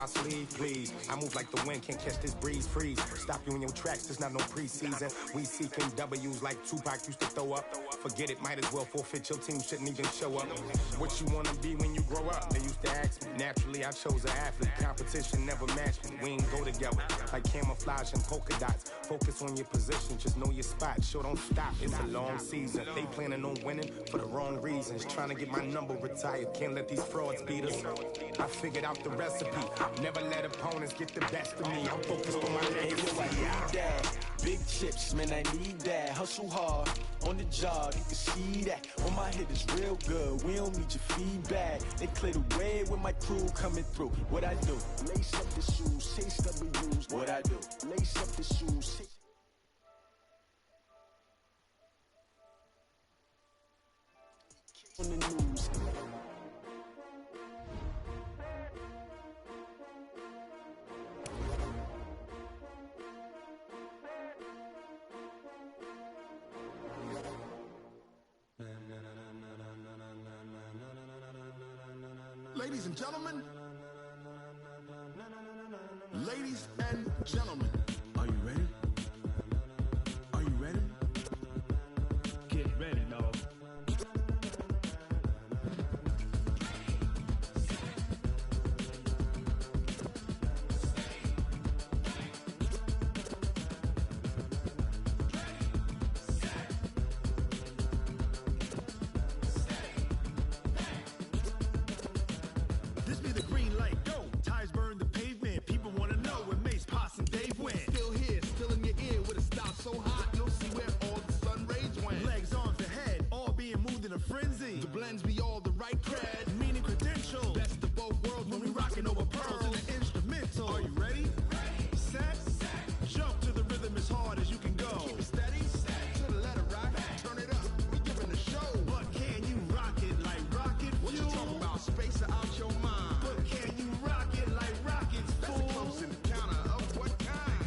My sleeve, please. I move like the wind, can't catch this breeze, freeze. Stop you in your tracks, there's not no preseason. We seeking W's like Tupac used to throw up. Forget it, might as well forfeit, your team shouldn't even show up. What you wanna be when you grow up? They used to ask me. Naturally, I chose an athlete. Competition never matched me. We ain't go together like camouflage and polka dots. Focus on your position, just know your spot. Sure, don't stop, it's a long season. They planning on winning for the wrong reasons. Trying to get my number retired, can't let these frauds beat us. I figured out the recipe. Never let opponents get the best of me. I'm focused on my legacy. I need that. Big chips, man, I need that. Hustle hard on the job, you can see that. On my head is real good. We don't need your feedback. They clear the way with my crew coming through. What I do? Lace up the shoes, chase W's. What I do? Lace up the shoes, chase. On the news. Ladies and gentlemen, ladies and gentlemen, are you ready? Are you ready? Get ready, no. This be the green light, go. Tires burn the pavement. People wanna know when Mace, Pops, and Dave went. Still here, still in your ear with a style so hot, you'll see where all the sun rays went. Legs on the head, all being moved in a frenzy. The blends be all the right cred, meaning credentials. Best of both worlds when we rockin' over pearls in the instrumental. Are you ready? Set, jump to the rhythm as hard as you can go. Keep it steady, to the letter right. Turn it up, we giving the show. But can you rock it like rocket fuel? What you talking about? Space out your mind. But can you rock it like rockets, fool? That's a close encounter of what kind?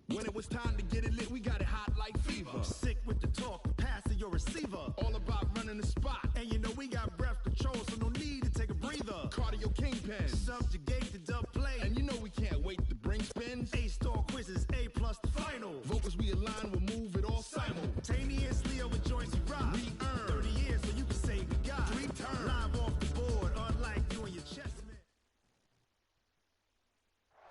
When it was time to get it lit, we got it hot like fever. Sick with the talk, pass to your receiver. All about running the spot. And you know we got breath control, so no need to take a breather. Cardio kingpin, subjugate the dub play. And you know we can't wait to bring spins. A-star quizzes, A+ the final. Vocals we align, we'll move it all simultaneously over joints we rock. We earn 30 years so you can say goodbye. 3 turns, live off the board, unlike you and your chest man.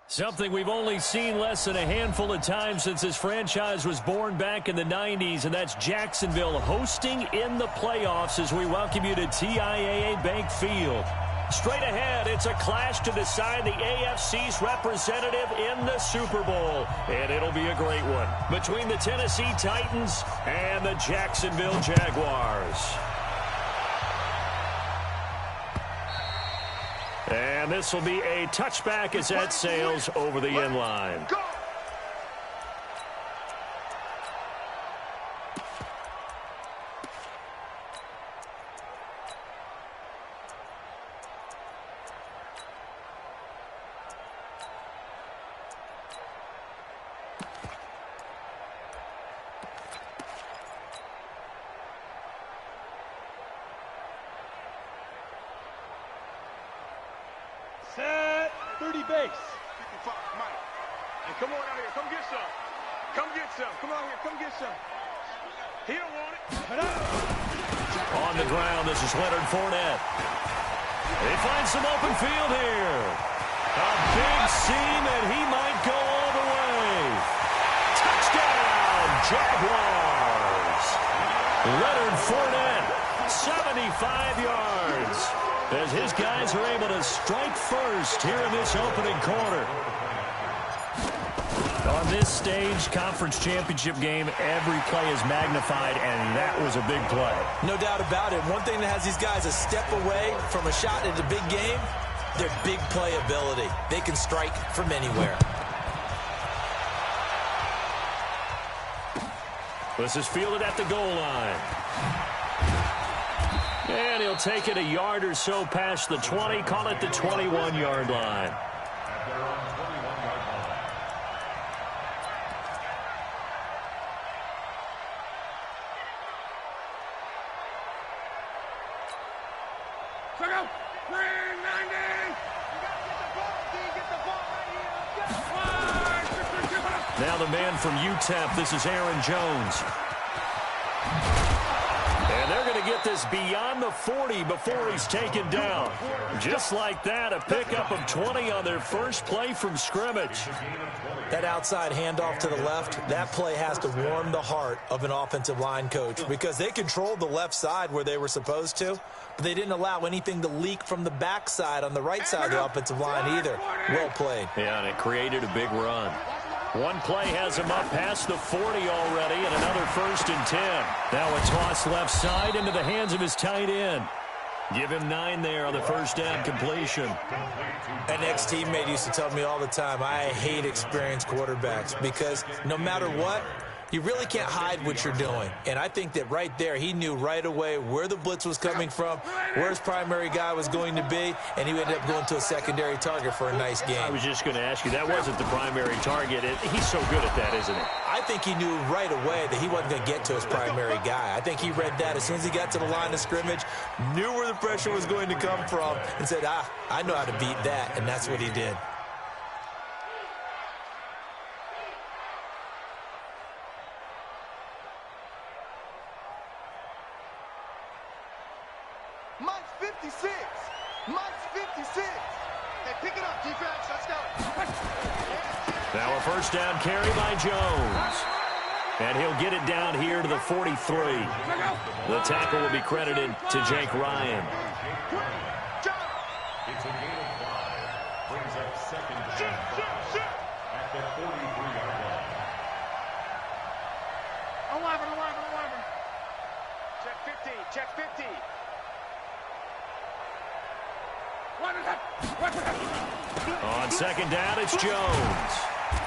Something we've only seen less than a handful of times since this franchise was born back in the 90s, and that's Jacksonville hosting in the playoffs as we welcome you to TIAA Bank Field. Straight ahead, it's a clash to decide the AFC's representative in the Super Bowl, and it'll be a great one between the Tennessee Titans and the Jacksonville Jaguars. And this will be a touchback as that sails over the end line. Set, 30 base. 55, Mike. And come on out here. Come get some. Come get some. Come out here. Come get some. He don't want it. On the ground, this is Leonard Fournette. They find some open field here. A big seam, and he might go all the way. Touchdown, Jaguars. Leonard Fournette, 75 yards. As his guys are able to strike first here in this opening quarter. On this stage, conference championship game, every play is magnified, and that was a big play. No doubt about it. One thing that has these guys a step away from a shot in the big game, their big play ability. They can strike from anywhere. This is fielded at the goal line. And he'll take it a yard or so past the 20, call it the 21-yard line. Now the man from UTEP, this is Aaron Jones. And they're going to get this beyond the 40 before he's taken down. Just like that, a pickup of 20 on their first play from scrimmage. That outside handoff to the left, that play has to warm the heart of an offensive line coach because they controlled the left side where they were supposed to, but they didn't allow anything to leak from the backside on the right side of the offensive line either. Well played. Yeah, and it created a big run. One play has him up past the 40 already, and another 1st and 10. Now a toss left side into the hands of his tight end. Give him 9 there on the first down completion. An ex-teammate used to tell me all the time, I hate experienced quarterbacks because no matter what, you really can't hide what you're doing. And I think that right there, he knew right away where the blitz was coming from, where his primary guy was going to be, and he ended up going to a secondary target for a nice game. I was just going to ask you, that wasn't the primary target. He's so good at that, isn't he? I think he knew right away that he wasn't going to get to his primary guy. I think he read that as soon as he got to the line of scrimmage, knew where the pressure was going to come from, and said, I know how to beat that, and that's what he did. Mike's 56. Mike's 56. Hey, pick it up, defense. Let's go. Now a first down carry by Jones. And he'll get it down here to the 43. The tackle will be credited to Jake Ryan. It's a gain of 5. Brings up 2nd down at the 43-yard line. 11. Check 50. Check 50. On 2nd down, it's Jones.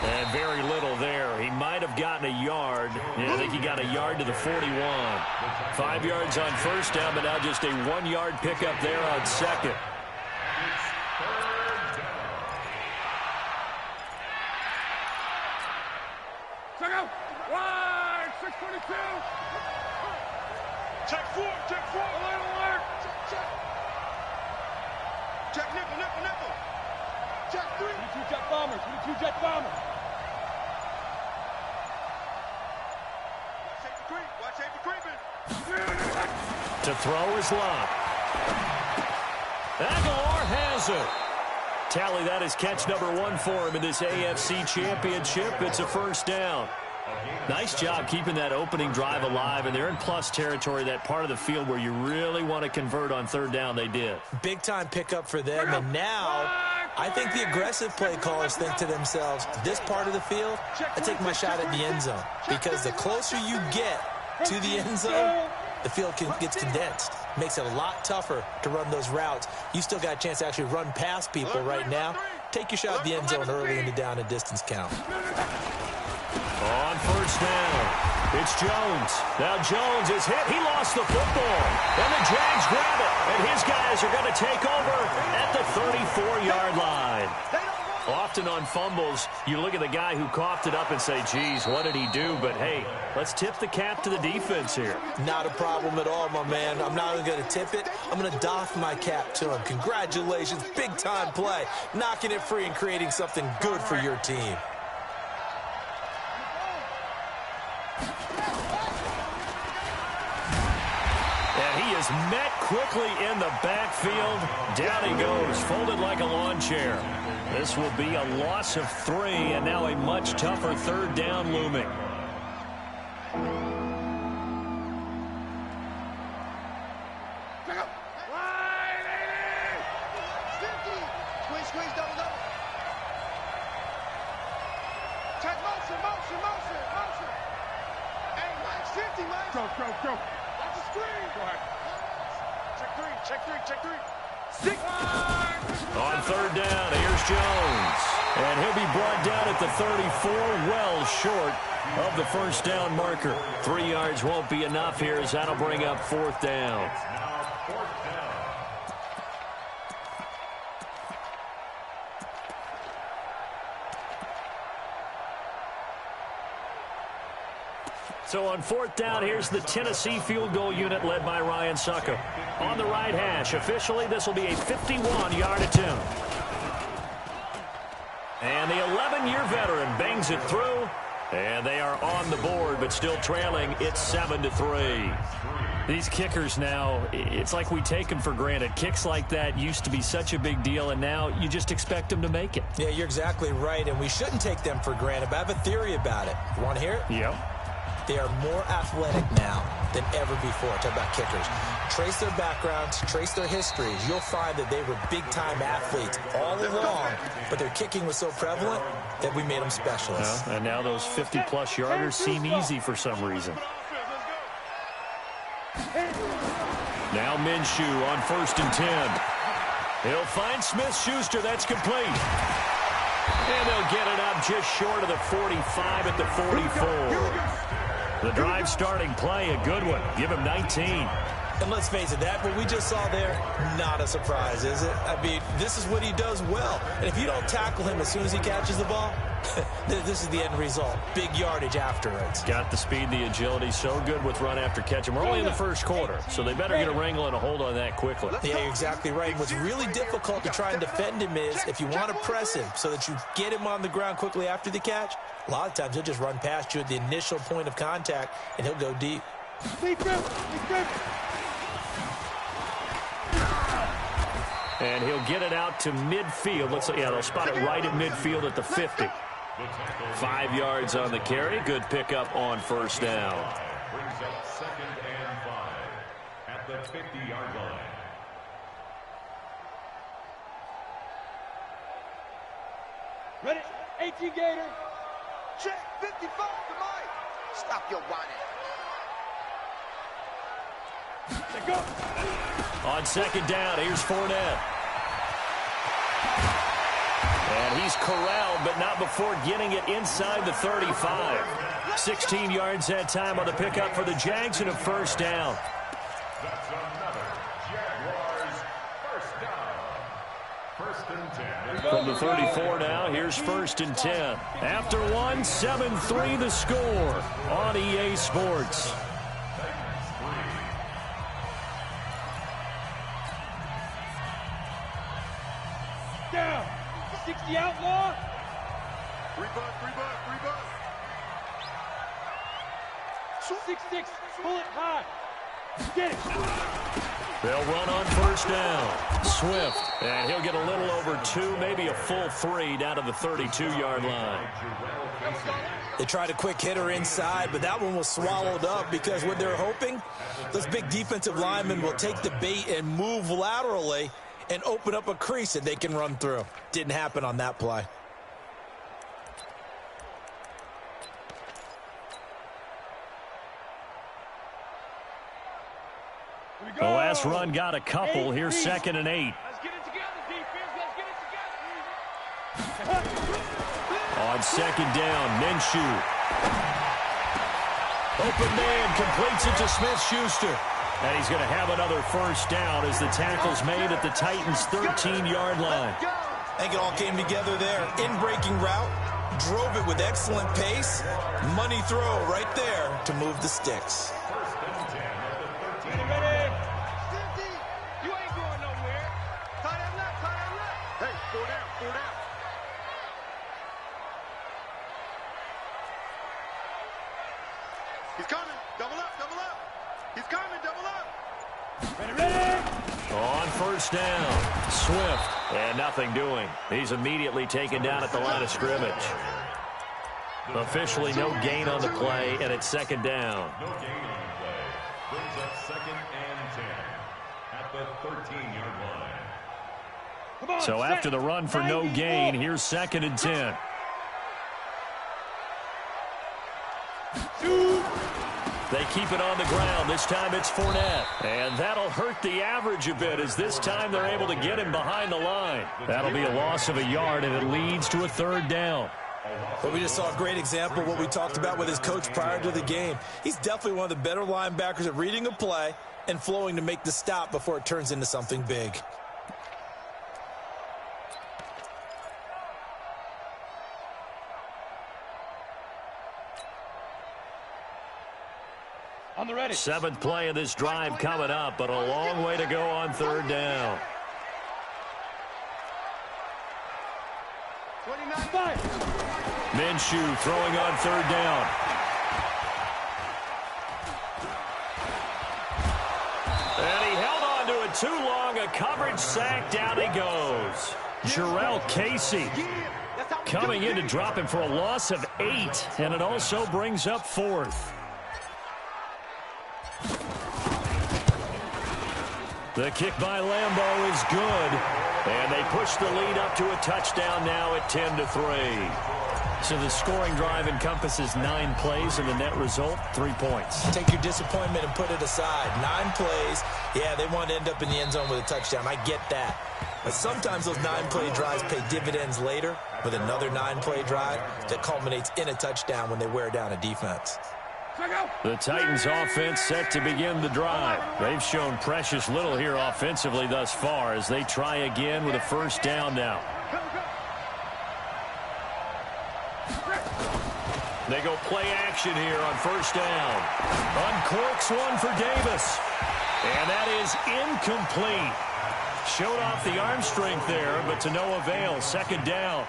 And very little there. He might have gotten a yard. Yeah, I think he got a yard to the 41. 5 yards on first down, but now just a 1-yard pickup there on 2nd. Wide, 622. Check 4. Alert. Check nickel. Check 3. 22 jet bombers. Watch safety creeping. To throw is Locke. Aguilar has it. Tally, that is catch number 1 for him in this AFC Championship. It's a first down. Nice job keeping that opening drive alive, and they're in plus territory, that part of the field where you really want to convert on 3rd down. They did. Big-time pickup for them, and now I think the aggressive play callers think to themselves, this part of the field, I take my shot at the end zone, because the closer you get to the end zone, the field gets condensed. Makes it a lot tougher to run those routes. You still got a chance to actually run past people right now. Take your shot at the end zone early in the down and distance count. On first down, it's Jones. Now Jones is hit. He lost the football. And the Jags grab it. And his guys are going to take over at the 34-yard line. Often on fumbles, you look at the guy who coughed it up and say, geez, what did he do? But, hey, let's tip the cap to the defense here. Not a problem at all, my man. I'm not even going to tip it. I'm going to doff my cap to him. Congratulations. Big-time play. Knocking it free and creating something good for your team. And he is met quickly in the backfield. Down he goes, folded like a lawn chair. This will be a loss of 3, and now a much tougher 3rd down looming. Squeeze, double. Check motion. Hey, Mike, 50, Mike. Go. Watch the screen. Go ahead. Check 3. 6. On 3rd down, here's Jones. And he'll be brought down at the 34, well short of the first down marker. 3 yards won't be enough here, as that'll bring up 4th down. So on 4th down, here's the Tennessee field goal unit led by Ryan Sucko. On the right hash, officially, this will be a 51-yard attempt. And the 11-year veteran bangs it through. And they are on the board, but still trailing. It's 7-3. These kickers now, it's like we take them for granted. Kicks like that used to be such a big deal, and now you just expect them to make it. Yeah, you're exactly right, and we shouldn't take them for granted. But I have a theory about it. You want to hear it? Yep. They are more athletic now than ever before. Talk about kickers. Trace their backgrounds, trace their histories. You'll find that they were big-time athletes all along, but their kicking was so prevalent that we made them specialists. And now those 50-plus yarders seem easy for some reason. Now Minshew on 1st and 10. He'll find Smith-Schuster. That's complete. And they'll get it up just short of the 45 at the 44. The drive starting play, a good one. Give him 19. And let's face it, that what we just saw there, not a surprise, is it? I mean, this is what he does well. And if you don't tackle him as soon as he catches the ball, this is the end result. Big yardage afterwards. Got the speed, the agility, so good with run after catch. And we're only in the first quarter, so they better get a wrangle and a hold on that quickly. Yeah, you're exactly right. What's really difficult to try and defend him is if you want to press him so that you get him on the ground quickly after the catch, a lot of times he'll just run past you at the initial point of contact, and he'll go deep. And he'll get it out to midfield. Let's see, yeah, they'll spot it right at midfield at the 50. 5 yards on the carry. Good pickup on 1st down. Brings up 2nd and 5 at the 50-yard line. Ready? 18 Gator. Check 55 to Mike. Stop your whining. Go. On 2nd down, here's Fournette. And he's corralled, but not before getting it inside the 35. 16 yards that time on the pickup for the Jags and a 1st down. That's another Jaguars 1st down. 1st and 10. From the 34 now, here's 1st and 10. After one, 7-3 the score on EA Sports. Down. 60 outlaw. 3 buck. 6-6. Pull it high. Get it. They'll run on 1st down. Swift, and he'll get a little over 2, maybe a full 3 down to the 32-yard line. They tried a quick hitter inside, but that one was swallowed up because what they're hoping, those big defensive linemen will take the bait and move laterally and open up a crease that they can run through. Didn't happen on that play. The last run got a couple. Here's 2nd and 8. Let's get it together, defense. Let's get it together. On 2nd down, Minshew. Open man, completes it to Smith-Schuster. And he's going to have another 1st down as the tackle's made at the Titans' 13-yard line. I think it all came together there. In-breaking route, drove it with excellent pace. Money throw right there to move the sticks. Ready? You ain't going nowhere. Tie that left. Hey, 4 down. He's coming. Double up. He's coming. Double up. Ready. On 1st down, Swift, and nothing doing. He's immediately taken down at the line of scrimmage. Officially no gain on the play, and it's 2nd down. No gain on the play. Brings up 2nd and 10 at the 13-yard line. So after the run for no gain, here's 2nd and 10. They keep it on the ground. This time it's Fournette. And that'll hurt the average a bit as this time they're able to get him behind the line. That'll be a loss of a yard, and it leads to a 3rd down. But we just saw a great example of what we talked about with his coach prior to the game. He's definitely one of the better linebackers at reading a play and flowing to make the stop before it turns into something big. On the ready. 7th play of this drive coming up, but a long way to go on 3rd down. 29. Minshew throwing on 3rd down. And he held on to it too long. A coverage sack. Down he goes. Jarrell Casey coming in to drop him for a loss of 8. And it also brings up 4th. The kick by Lambeau is good. And they push the lead up to a touchdown now at 10-3. So the scoring drive encompasses 9 plays, and the net result, 3 points. Take your disappointment and put it aside. 9 plays. Yeah, they want to end up in the end zone with a touchdown. I get that. But sometimes those 9-play drives pay dividends later with another 9-play drive that culminates in a touchdown when they wear down a defense. The Titans offense set to begin the drive. They've shown precious little here offensively thus far as they try again with a 1st down now. They go play action here on 1st down. Uncorks one for Davis. And that is incomplete. Showed off the arm strength there, but to no avail. 2nd down.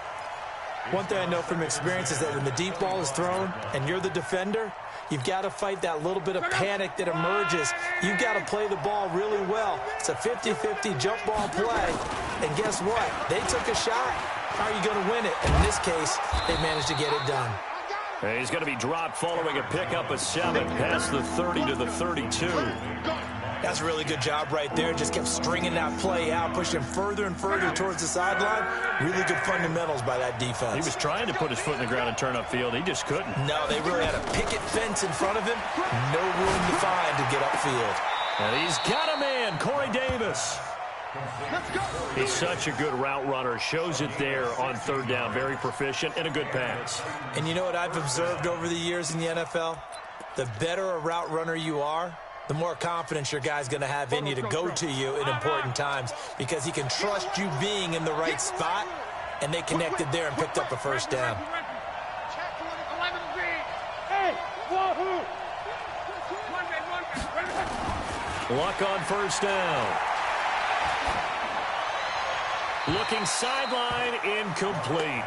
One thing I know from experience is that when the deep ball is thrown and you're the defender, you've got to fight that little bit of panic that emerges. You've got to play the ball really well. It's a 50-50 jump ball play. And guess what? They took a shot. How are you going to win it? And in this case, they managed to get it done. And he's going to be dropped following a pickup of 7 past the 30 to the 32. That's a really good job right there. Just kept stringing that play out, pushing him further and further towards the sideline. Really good fundamentals by that defense. He was trying to put his foot in the ground and turn upfield. He just couldn't. No, they really had a picket fence in front of him. No room to find to get upfield. And he's got a man, Corey Davis. He's such a good route runner. Shows it there on 3rd down. Very proficient and a good pass. And you know what I've observed over the years in the NFL? The better a route runner you are, the more confidence your guy's going to have in you to go to you in important times because he can trust you being in the right spot, and they connected there and picked up a 1st down. Luck on 1st down. Looking sideline, incomplete.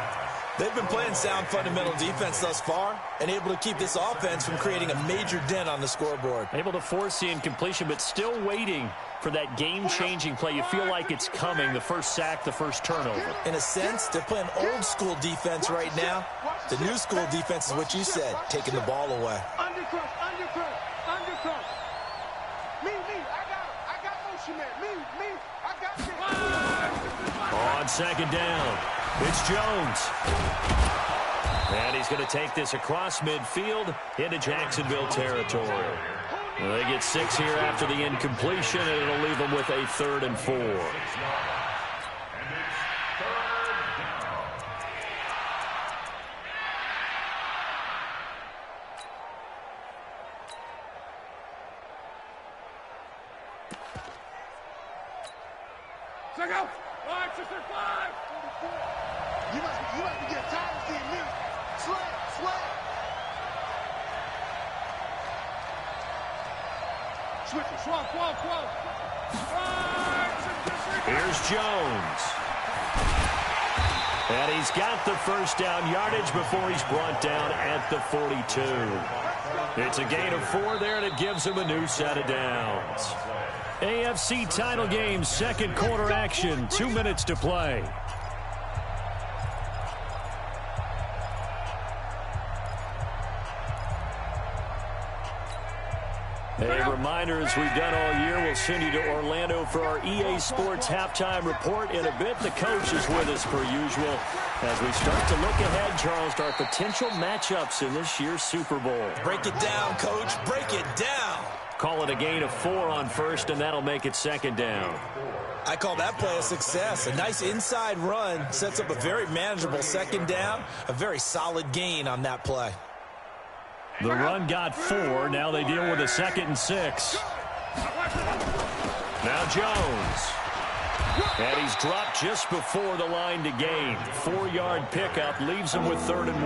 They've been playing sound fundamental defense thus far and able to keep this offense from creating a major dent on the scoreboard. Able to force the incompletion, but still waiting for that game-changing play. You feel like it's coming, the 1st sack, the 1st turnover. In a sense, they're playing old-school defense right now. The new-school defense is what you said, taking the ball away. Undercut. Me, I got motion man. Me, I got this. On 2nd down, it's Jones. And he's going to take this across midfield into Jacksonville territory. Well, they get 6 here after the incompletion, and it'll leave them with a 3rd and 4. Check out. 5, 6, 5. You must be getting tired of seeing me. Slam. Switch it. Swamp. Here's Jones. And he's got the 1st down yardage before he's brought down at the 42. It's a gain of 4 there, and it gives him a new set of downs. AFC title game, 2nd quarter action, 2 minutes to play. A reminder, as we've done all year, we'll send you to Orlando for our EA Sports halftime report in a bit. The coach is with us per usual as we start to look ahead, Charles, to our potential matchups in this year's Super Bowl. Break it down, Coach. Break it down. Call it a gain of 4 on 1st, and that'll make it 2nd down. I call that play a success. A nice inside run sets up a very manageable 2nd down, a very solid gain on that play. The run got 4. Now they deal with a 2nd and 6. Now Jones. And he's dropped just before the line to gain. 4-yard pickup leaves him with 3rd and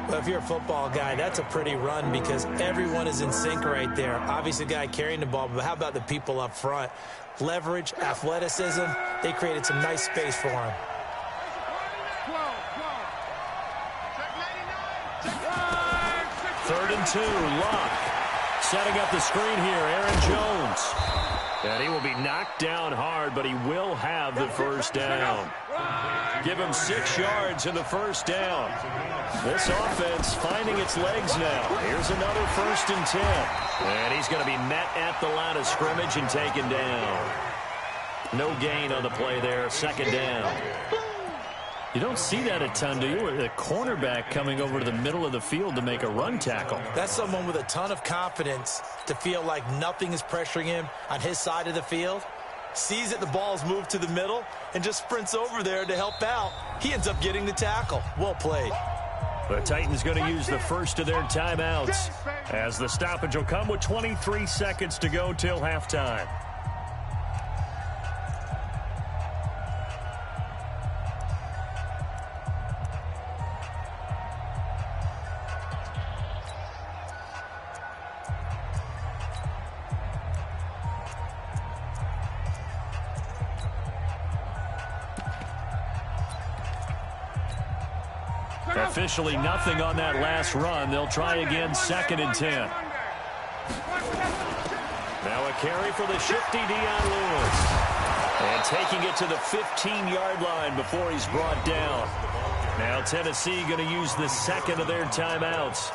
1. Well, if you're a football guy, that's a pretty run because everyone is in sync right there. Obviously, the guy carrying the ball, but how about the people up front? Leverage, athleticism, they created some nice space for him. 3rd and 2, Luck. Setting up the screen here, Aaron Jones. And he will be knocked down hard, but he will have the first down. Give him 6 yards in the first down. This offense finding its legs now. Here's another 1st and 10. And he's going to be met at the line of scrimmage and taken down. No gain on the play there, 2nd down. You don't see that a ton, do you? A cornerback coming over to the middle of the field to make a run tackle. That's someone with a ton of confidence to feel like nothing is pressuring him on his side of the field. Sees that the ball's moved to the middle and just sprints over there to help out. He ends up getting the tackle. Well played. The Titans going to use the first of their timeouts as the stoppage will come with 23 seconds to go till halftime. Officially nothing on that last run. They'll try again, 2nd and 10. Now a carry for the shifty Dion Lewis. And taking it to the 15-yard line before he's brought down. Now Tennessee going to use the 2nd of their timeouts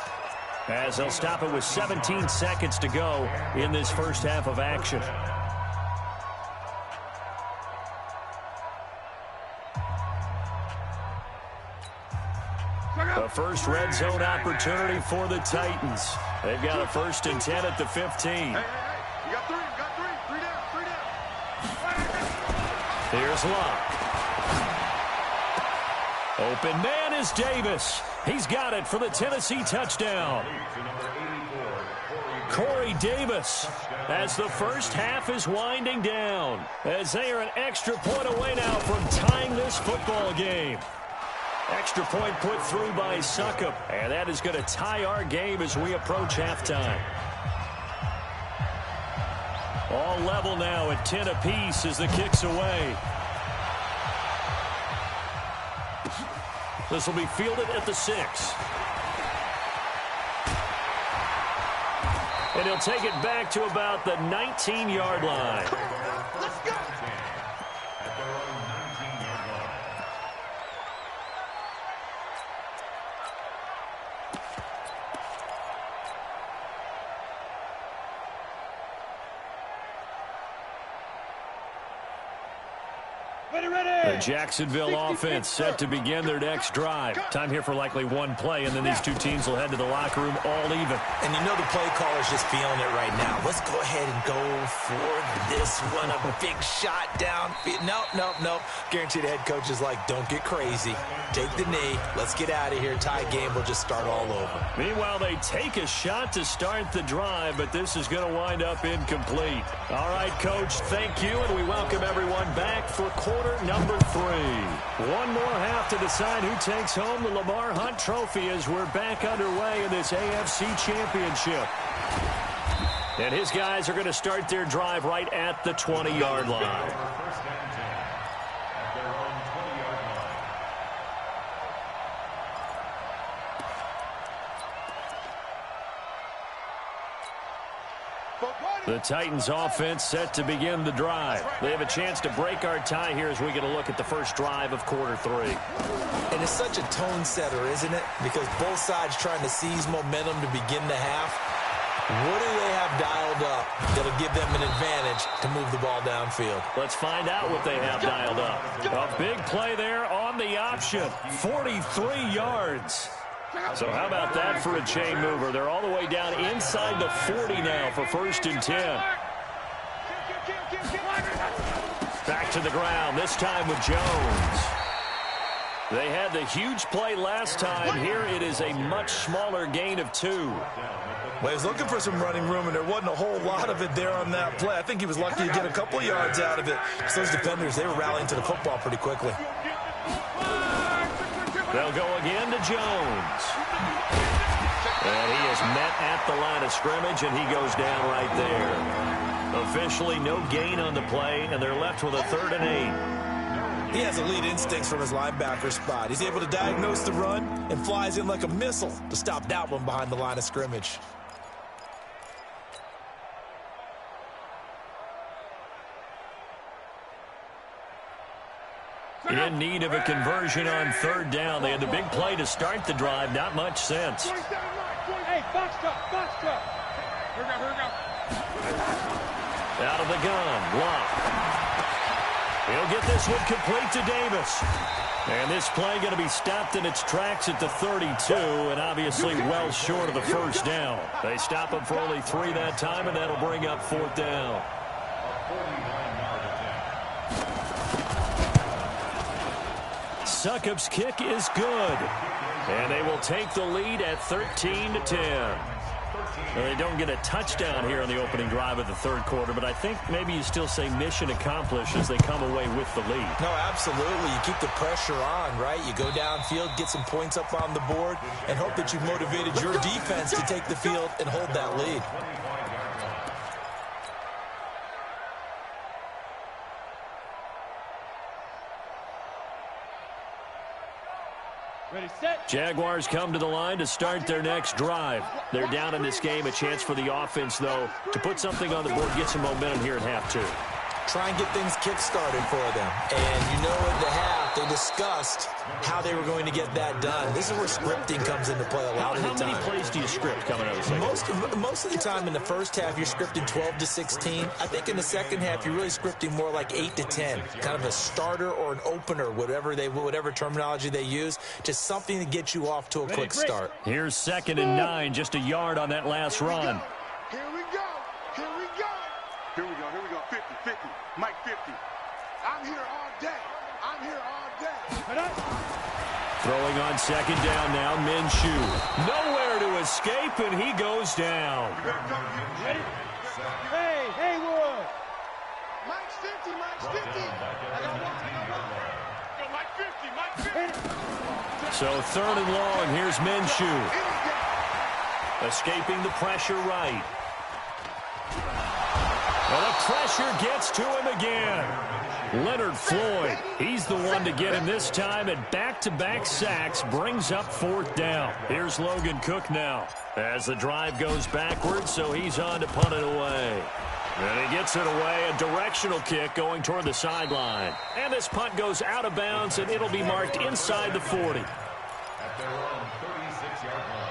as they'll stop it with 17 seconds to go in this first half of action. The first red zone opportunity for the Titans. They've got a 1st and 10 at the 15. Hey, you got 3, you got 3 down. Here's Luck. Open man is Davis. He's got it for the Tennessee touchdown. Corey Davis as the first half is winding down, as they are an extra point away now from tying this football game. Extra point put through by Succop, and that is going to tie our game as we approach halftime. All level now at 10 apiece as the kick's away. This will be fielded at the 6. And he'll take it back to about the 19-yard line. Let's go. The Jacksonville offense set to begin their next drive. Time here for likely one play, and then these two teams will head to the locker room all even. And you know the play caller's just feeling it right now. Let's go ahead and go for this one. A big shot down. Nope. Guarantee the head coach is like, don't get crazy. Take the knee. Let's get out of here. Tie game. We'll just start all over. Meanwhile, they take a shot to start the drive, but this is going to wind up incomplete. All right, Coach, thank you, and we welcome everyone back for quarter number 3. One more half to decide who takes home the Lamar Hunt Trophy as we're back underway in this AFC Championship. And his guys are going to start their drive right at the 20-yard line. The Titans offense set to begin the drive. They have a chance to break our tie here as we get a look at the first drive of quarter 3. And it's such a tone setter, isn't it? Because both sides trying to seize momentum to begin the half. What do they have dialed up that'll give them an advantage to move the ball downfield? Let's find out what they have dialed up. A big play there on the option. 43 yards. So how about that for a chain mover? They're all the way down inside the 40 now for 1st and 10. Back to the ground, this time with Jones. They had the huge play last time. Here it is a much smaller gain of 2. Well, he was looking for some running room, and there wasn't a whole lot of it there on that play. I think he was lucky to get a couple of yards out of it. So those defenders, they were rallying to the football pretty quickly. They'll go again to Jones. And he is met at the line of scrimmage, and he goes down right there. Officially no gain on the play, and they're left with a 3rd and 8. He has elite instincts from his linebacker spot. He's able to diagnose the run and flies in like a missile to stop that one behind the line of scrimmage. In need of a conversion on 3rd down. They had the big play to start the drive. Not much sense. Hey, box truck, box truck. Here we go. Out of the gun, Love. He'll get this one complete to Davis. And this play going to be stopped in its tracks at the 32, and obviously well short of the 1st down. They stop him for only 3 that time, and that'll bring up 4th down. Succop's kick is good. And they will take the lead at 13-10. Now, they don't get a touchdown here on the opening drive of the 3rd quarter, but I think maybe you still say mission accomplished as they come away with the lead. No, absolutely. You keep the pressure on, right? You go downfield, get some points up on the board, and hope that you've motivated your defense to take the field and hold that lead. Ready, set. Jaguars come to the line to start their next drive. They're down in this game. A chance for the offense, though, to put something on the board, get some momentum here at half 2. Try and get things kick-started for them. And you know at the half, they discussed how they were going to get that done. This is where scripting comes into play a lot of the time. How many plays do you script coming out of the second? Most of the time in the first half, you're scripting 12 to 16. I think in the second half, you're really scripting more like 8 to 10. Kind of a starter or an opener, whatever terminology they use. Just something to get you off to a quick start. Here's 2nd and 9, just a yard on that last run. Here we go. 50. Mike 50. I'm here all day. Throwing on 2nd down now, Minshew. Nowhere to escape, and he goes down. Ready? Hey, Haywood. Mike's 50. I got one. Go, Mike 50. So 3rd and long, here's Minshew. Escaping the pressure right. Well, the pressure gets to him again. Leonard Floyd, he's the one to get him this time, and back-to-back sacks brings up 4th down. Here's Logan Cook now as the drive goes backwards, so he's on to punt it away. And he gets it away, a directional kick going toward the sideline. And this punt goes out of bounds, and it'll be marked inside the 40. At their own 36-yard line.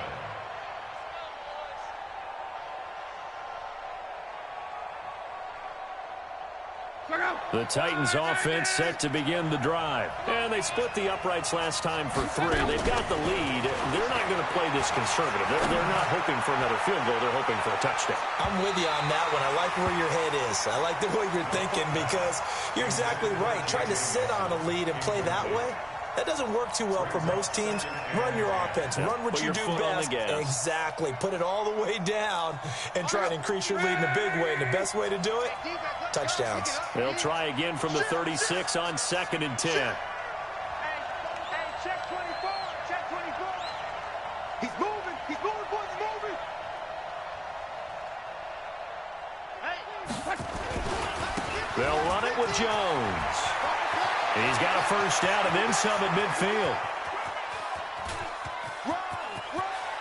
The Titans offense set to begin the drive. And they split the uprights last time for 3. They've got the lead. They're not going to play this conservative. They're not hoping for another field goal. They're hoping for a touchdown. I'm with you on that one. I like where your head is. I like the way you're thinking because you're exactly right. Trying to sit on a lead and play that way, that doesn't work too well for most teams. Run your offense. Run what you do best. Exactly. Put it all the way down and try to increase your lead in a big way. And the best way to do it, touchdowns. They'll try again from the 36 on 2nd and 10. Hey, check 24. He's moving, boys, moving. They'll run it with Jones. He's got a 1st down and then some at midfield.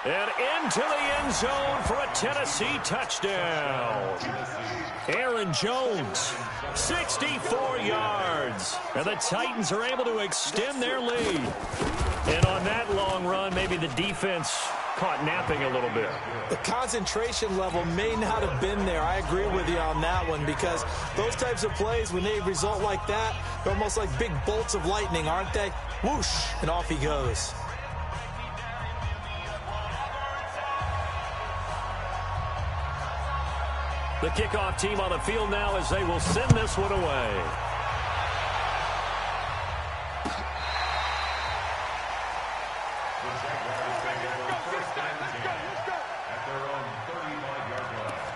And into the end zone for a Tennessee touchdown. Aaron Jones, 64 yards. And the Titans are able to extend their lead. And on that long run, maybe the defense caught napping a little bit. The concentration level may not have been there. I agree with you on that one because those types of plays, when they result like that, they're almost like big bolts of lightning, aren't they? Whoosh, and off he goes. The kickoff team on the field now as they will send this one away. At their own 35-yard line.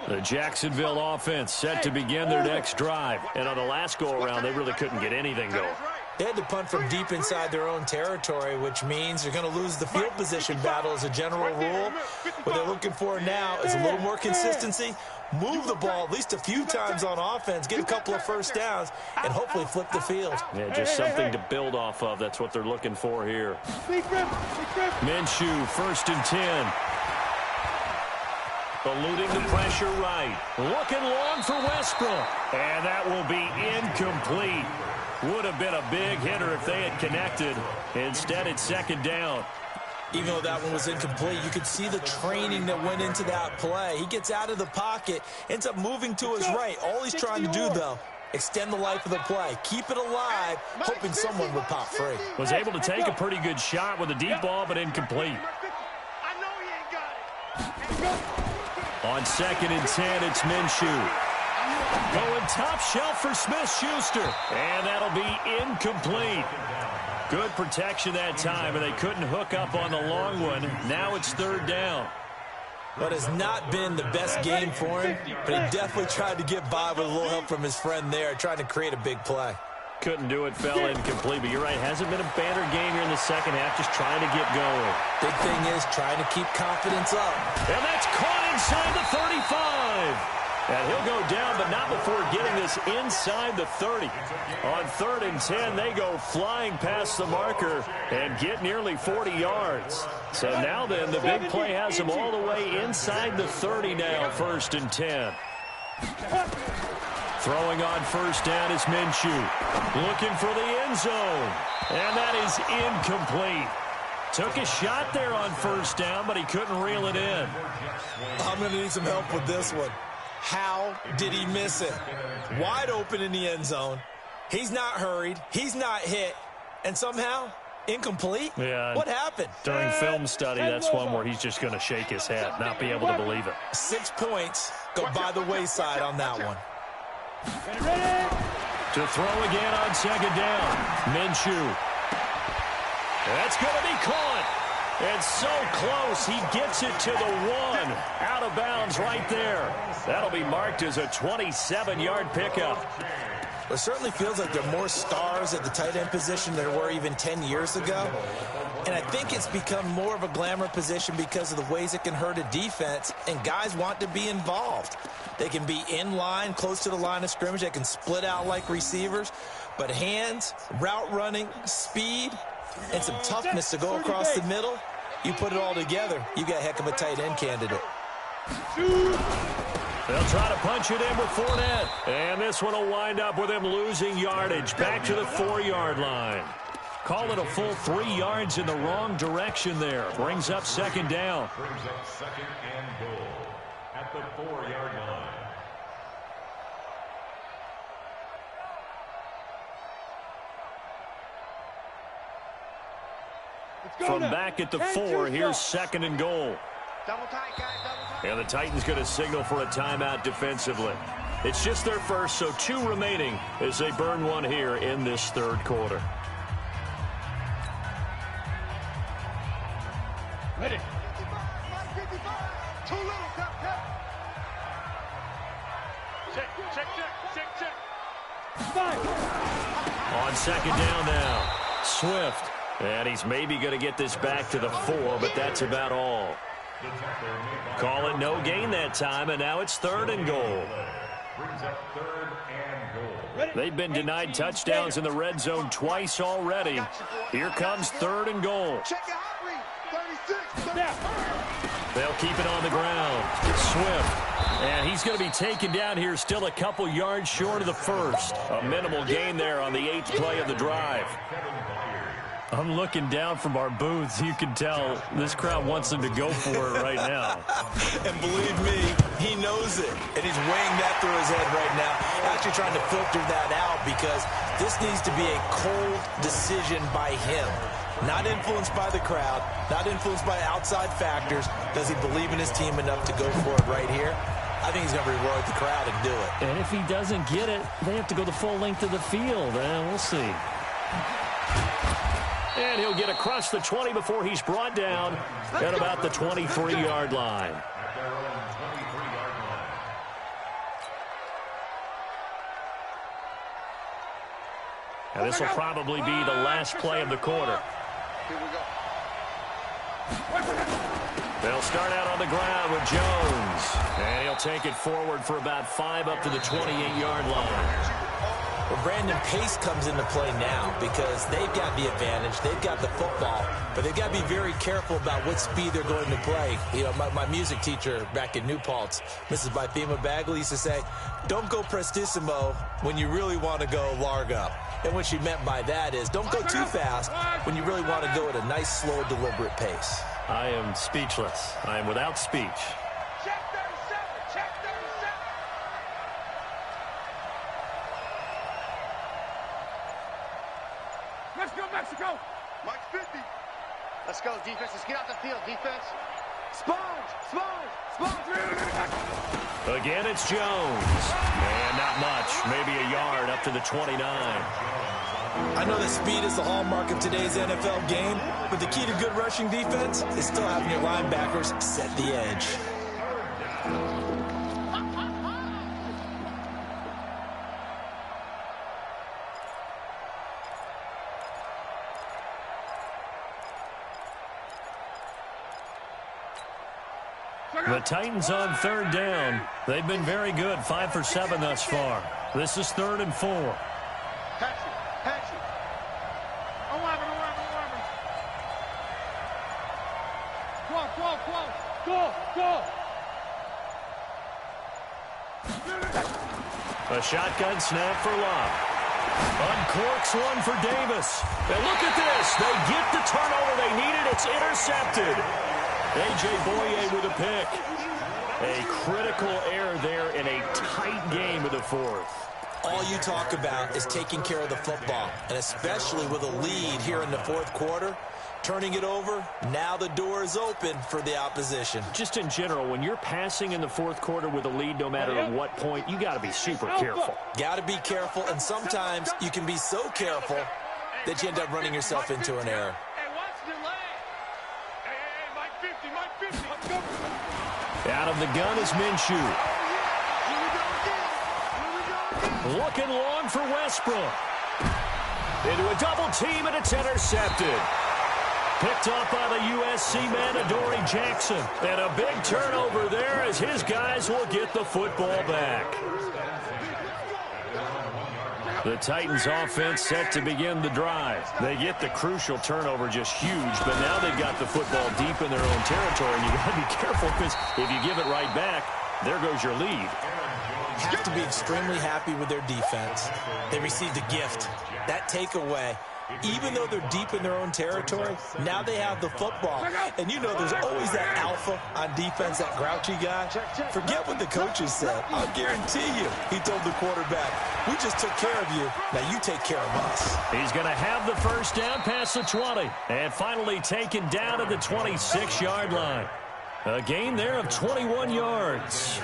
The Jacksonville offense set to begin their next drive. And on the last go-around, they really couldn't get anything going. They had to punt from deep inside their own territory, which means they're going to lose the field position battle as a general rule. What they're looking for now is a little more consistency, move the ball at least a few times on offense, get a couple of first downs, and hopefully flip the field. Yeah, just something to build off of. That's what they're looking for here. Minshew, 1st and 10. Eluding the pressure right. Looking long for Westbrook. And that will be incomplete. Would have been a big hitter if they had connected. Instead, it's 2nd down. Even though that one was incomplete, you could see the training that went into that play. He gets out of the pocket, ends up moving to his right. All he's trying to do, though, extend the life of the play. Keep it alive, hoping someone would pop free. Was able to take a pretty good shot with a deep ball, but incomplete. On 2nd and 10, it's Minshew. Going top shelf for Smith-Schuster. And that'll be incomplete. Good protection that time, and they couldn't hook up on the long one. Now it's 3rd down. But it's not been the best game for him, but he definitely tried to get by with a little help from his friend there, trying to create a big play. Couldn't do it, fell incomplete, but you're right, hasn't been a banner game here in the second half, just trying to get going. Big thing is trying to keep confidence up. And that's caught inside the 35. And he'll go down, but not before getting this inside the 30. On 3rd and 10, they go flying past the marker and get nearly 40 yards. So now then, the big play has them all the way inside the 30 now, 1st and 10. Throwing on 1st down is Minshew. Looking for the end zone. And that is incomplete. Took a shot there on 1st down, but he couldn't reel it in. I'm going to need some help with this one. How did he miss it? Wide open in the end zone. He's not hurried. He's not hit. And somehow, incomplete? Yeah. What happened? During film study, that's one where he's just going to shake his head, not be able to believe it. 6 points go by the wayside on that one. To throw again on 2nd down. Minshew. That's going to be caught. And so close, he gets it to the 1. Out of bounds right there. That'll be marked as a 27-yard pickup. It certainly feels like there are more stars at the tight end position than there were even 10 years ago. And I think it's become more of a glamour position because of the ways it can hurt a defense, and guys want to be involved. They can be in line, close to the line of scrimmage. They can split out like receivers. But hands, route running, speed, and some toughness to go across the middle, you put it all together, you got a heck of a tight end candidate. They'll try to punch it in with Fournette. And this one will wind up with him losing yardage. Back to the 4-yard line. Call it a full 3 yards in the wrong direction there. Brings up 2nd down. Brings up 2nd and goal at the 4-yard line. From back at the 4, here's 2nd and goal. And the Titans going to signal for a timeout defensively. It's just their first, so 2 remaining as they burn one here in this 3rd quarter. Ready. 2 little, check. On 2nd down now, Swift. And he's maybe going to get this back to the 4, but that's about all. Call it no gain that time, and now it's 3rd and goal. They've been denied touchdowns in the red zone twice already. Here comes 3rd and goal. They'll keep it on the ground. Swift. And he's going to be taken down here still a couple yards short of the 1st. A minimal gain there on the 8th play of the drive. I'm looking down from our booths. You can tell this crowd wants them to go for it right now. And believe me, he knows it. And he's weighing that through his head right now. Actually trying to filter that out because this needs to be a cold decision by him. Not influenced by the crowd. Not influenced by outside factors. Does he believe in his team enough to go for it right here? I think he's going to reward the crowd and do it. And if he doesn't get it, they have to go the full length of the field. We'll see. And he'll get across the 20 before he's brought down at about the 23-yard line. And this will probably be the last play of the quarter. Here we go. They'll start out on the ground with Jones. And he'll take it forward for about 5 up to the 28-yard line. Well, Brandon, pace comes into play now because they've got the advantage. They've got the football, but they've got to be very careful about what speed they're going to play. You know, my music teacher back in New Paltz, Mrs. Bythema Bagley, used to say, don't go prestissimo when you really want to go largo. And what she meant by that is don't go too fast when you really want to go at a nice, slow, deliberate pace. I am speechless. I am without speech. Check 37. Check 37. Let's go, Mexico. Mike 50. Let's go, defense. Let's get out the field, defense. Sponge. Sponge. Sponge. Again, it's Jones. And not much. Maybe a yard up to the 29. I know that speed is the hallmark of today's NFL game, but the key to good rushing defense is still having your linebackers set the edge. The Titans on 3rd down. They've been very good, 5 for 7 thus far. This is 3rd and 4. Patch it. 11. 12. Go. A shotgun snap for Love. Uncorks one for Davis. And look at this. They get the turnover they needed. It's intercepted. A.J. Boye with a pick. A critical error there in a tight game of the 4th. All you talk about is taking care of the football, and especially with a lead here in the 4th quarter, turning it over, now the door is open for the opposition. Just in general, when you're passing in the 4th quarter with a lead, no matter at what point, you got to be super careful. Got to be careful, and sometimes you can be so careful that you end up running yourself into an error. Hey, watch the leg. Hey, Mike 50. Let's go. Out of the gun is Minshew. Looking long for Westbrook. Into a double team, and it's intercepted. Picked up by the USC man, Adoree Jackson. And a big turnover there as his guys will get the football back. The Titans offense set to begin the drive. They get the crucial turnover, just huge, but now they've got the football deep in their own territory, and you got to be careful because if you give it right back, there goes your lead. Have to be extremely happy with their defense. They received a gift. That takeaway, even though they're deep in their own territory, now they have the football. And you know there's always that alpha on defense, that grouchy guy. Forget what the coaches said. I'll guarantee you, he told the quarterback, we just took care of you. Now you take care of us. He's going to have the first down past the 20. And finally taken down at the 26-yard line. A gain there of 21 yards.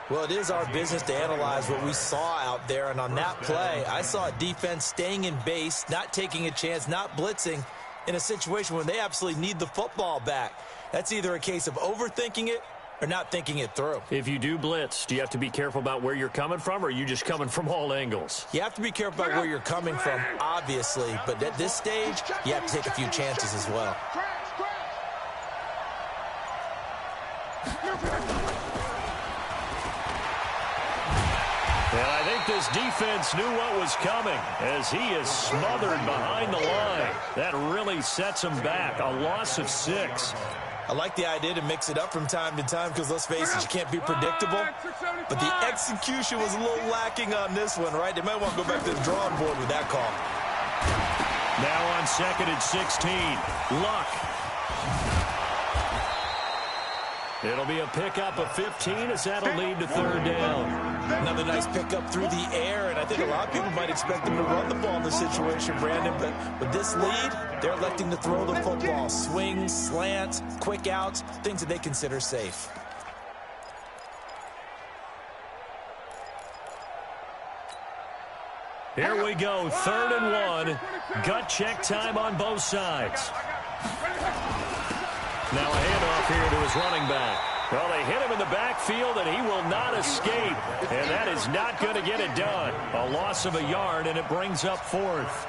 Well, it is our business to analyze what we saw out there, and on that play, I saw a defense staying in base, not taking a chance, not blitzing in a situation when they absolutely need the football back. That's either a case of overthinking it or not thinking it through. If you do blitz, do you have to be careful about where you're coming from, or are you just coming from all angles? You have to be careful about where you're coming from, obviously, but at this stage, you have to take a few chances as well. And I think this defense knew what was coming as he is smothered behind the line. That really sets him back. A loss of 6. I like the idea to mix it up from time to time because, let's face it, you can't be predictable. But the execution was a little lacking on this one, right? They might want to go back to the drawing board with that call. Now on 2nd and 16. Luck. It'll be a pickup of 15 as that'll lead to 3rd down. Another nice pickup through the air, and I think a lot of people might expect them to run the ball in this situation, Brandon, but with this lead, they're electing to throw the football. Swings, slants, quick outs, things that they consider safe. Here we go, 3rd and 1. Gut check time on both sides. Now a handoff here to his running back. Well, they hit him in the backfield, and he will not escape. And that is not going to get it done. A loss of a yard, and it brings up fourth.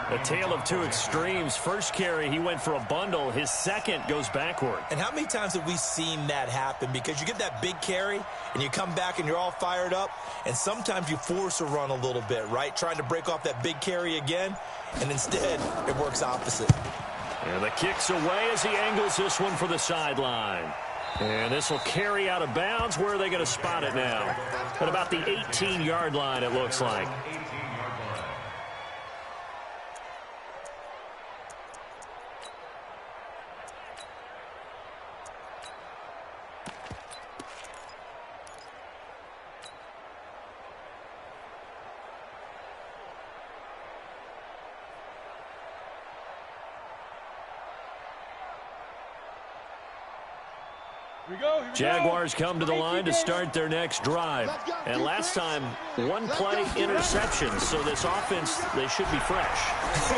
A tale of two extremes. First carry, he went for a bundle. His second goes backward. And how many times have we seen that happen? Because you get that big carry, and you come back, and you're all fired up, and sometimes you force a run a little bit, right? Trying to break off that big carry again, and instead, it works opposite. And the kick's away as he angles this one for the sideline. And this will carry out of bounds. Where are they going to spot it now? At about the 18-yard line, it looks like. Jaguars come to the line to start their next drive. And last time, one play interception. So this offense, they should be fresh.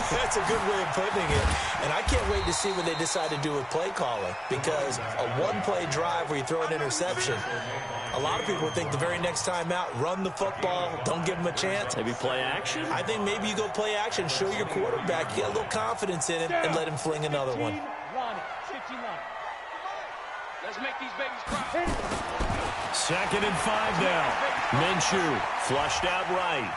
That's a good way of putting it. And I can't wait to see what they decide to do with play calling. Because a one-play drive where you throw an interception, a lot of people would think the very next time out, run the football, don't give them a chance. Maybe play action? I think maybe you go play action, show your quarterback, you got a little confidence in him, and let him fling another one. Let's make these babies cry. 2nd and 5 now. Minshew flushed out right.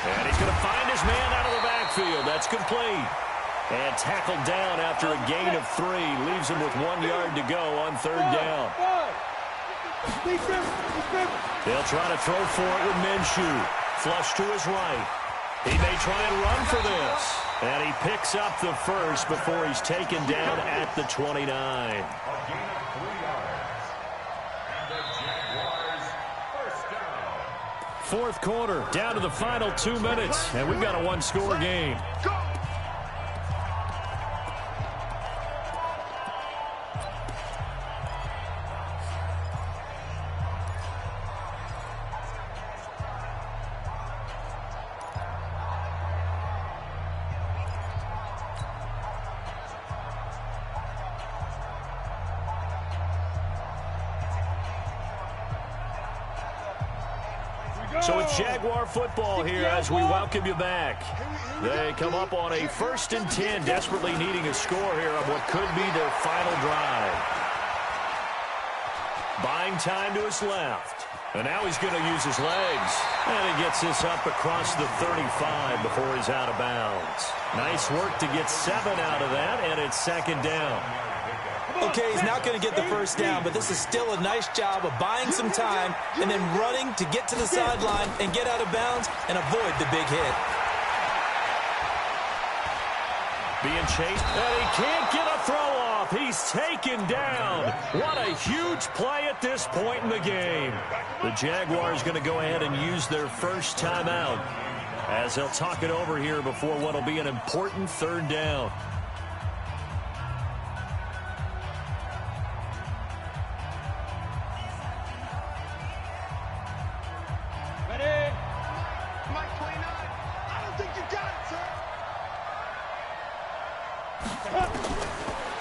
And he's going to find his man out of the backfield. That's complete. And tackled down after a gain of 3. Leaves him with 1 yard to go on 3rd down. They'll try to throw for it with Minshew. Flush to his right. He may try and run for this. And he picks up the first before he's taken down at the 29. A gain of 3 yards. And the Jaguars first down. Fourth quarter, down to the final 2 minutes. And we've got a one-score game. So it's Jaguar football here as we welcome you back. They come up on a 1st and 10, desperately needing a score here on what could be their final drive. Buying time to his left. And now he's going to use his legs. And he gets this up across the 35 before he's out of bounds. Nice work to get 7 out of that, and it's 2nd down. Okay, he's not going to get the first down, but this is still a nice job of buying some time and then running to get to the sideline and get out of bounds and avoid the big hit. Being chased, and he can't get a throw off. He's taken down. What a huge play at this point in the game. The Jaguars going to go ahead and use their first timeout as they'll talk it over here before what will be an important 3rd down.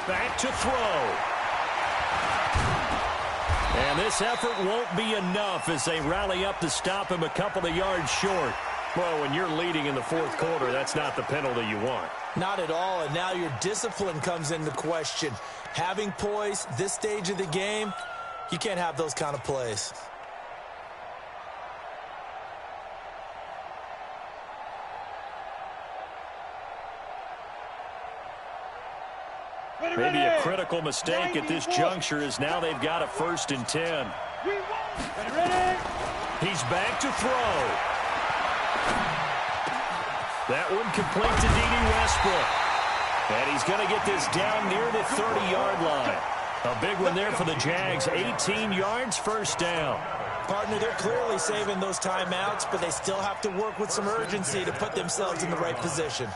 Back to throw. And this effort won't be enough as they rally up to stop him a couple of yards short. Well, when you're leading in the 4th quarter, that's not the penalty you want. Not at all, and now your discipline comes into question. Having poise this stage of the game, you can't have those kind of plays. Maybe a critical mistake at this juncture is now they've got a 1st and 10. He's back to throw. That one complete to D.D. Westbrook. And he's going to get this down near the 30-yard line. A big one there for the Jags. 18 yards, 1st down. Partner, they're clearly saving those timeouts, but they still have to work with some urgency to put themselves in the right position.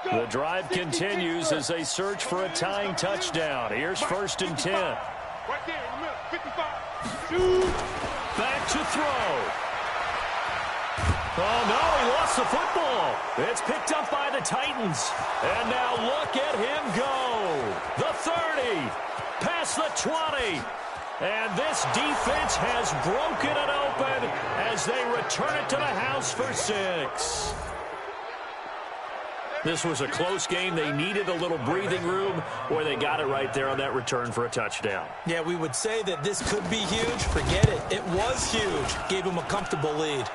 The drive continues as they search for a tying touchdown. Here's 1st and 10. Right there in the middle, 55. Shoot. Back to throw. Oh, no, he lost the football. It's picked up by the Titans. And now look at him go. The 30, past the 20. And this defense has broken it open as they return it to the house for 6. This was a close game. They needed a little breathing room, or they got it right there on that return for a touchdown. Yeah, we would say that this could be huge. Forget it. It was huge. Gave him a comfortable lead.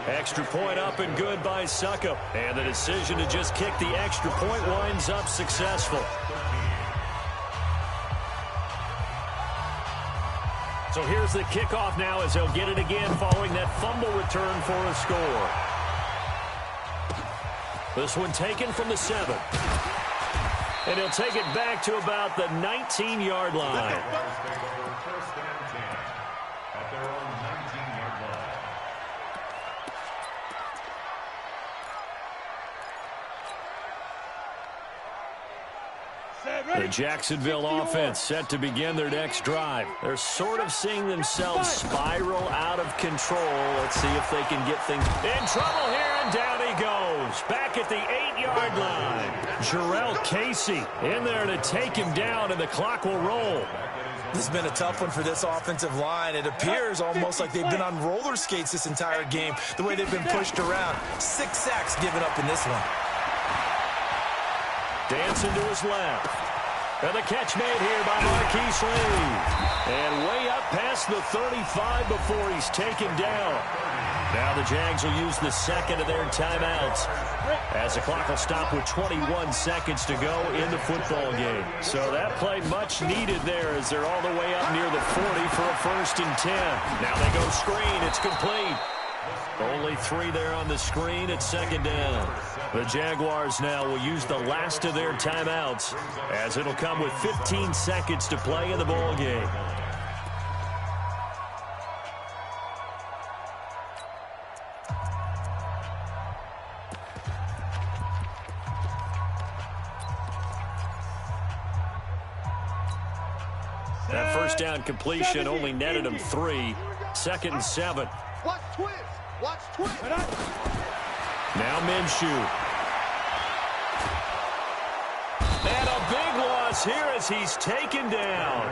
Extra point up and good by Suckup. And the decision to just kick the extra point winds up successful. So here's the kickoff now as they'll get it again following that fumble return for a score. This one taken from the 7. And he'll take it back to about the 19-yard line. First and 10 at their own 19-yard line. The Jacksonville offense set to begin their next drive. They're sort of seeing themselves spiral out of control. Let's see if they can get things in trouble here, and down he goes. Back at the 8-yard line. Jarrell Casey in there to take him down, and the clock will roll. This has been a tough one for this offensive line. It appears almost like they've been on roller skates this entire game, the way they've been pushed around. 6 sacks given up in this one. Dancing to his left. And the catch made here by Marquise Lee. And way up past the 35 before he's taken down. Now the Jags will use the second of their timeouts as the clock will stop with 21 seconds to go in the football game. So that play much needed there as they're all the way up near the 40 for a 1st and 10. Now they go screen. It's complete. Only 3 there on the screen at 2nd down. The Jaguars now will use the last of their timeouts as it'll come with 15 seconds to play in the ball game. That first down completion only netted him 3. 2nd and 7. Watch twist. Watch twist. Now Minshew. And a big loss here as he's taken down.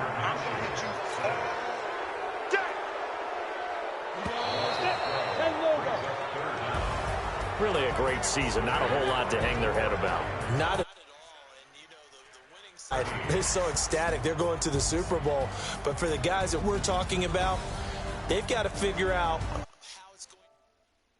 Really a great season. Not a whole lot to hang their head about. Not at all. And, you know, the winning side, they're so ecstatic. They're going to the Super Bowl. But for the guys that we're talking about, they've got to figure out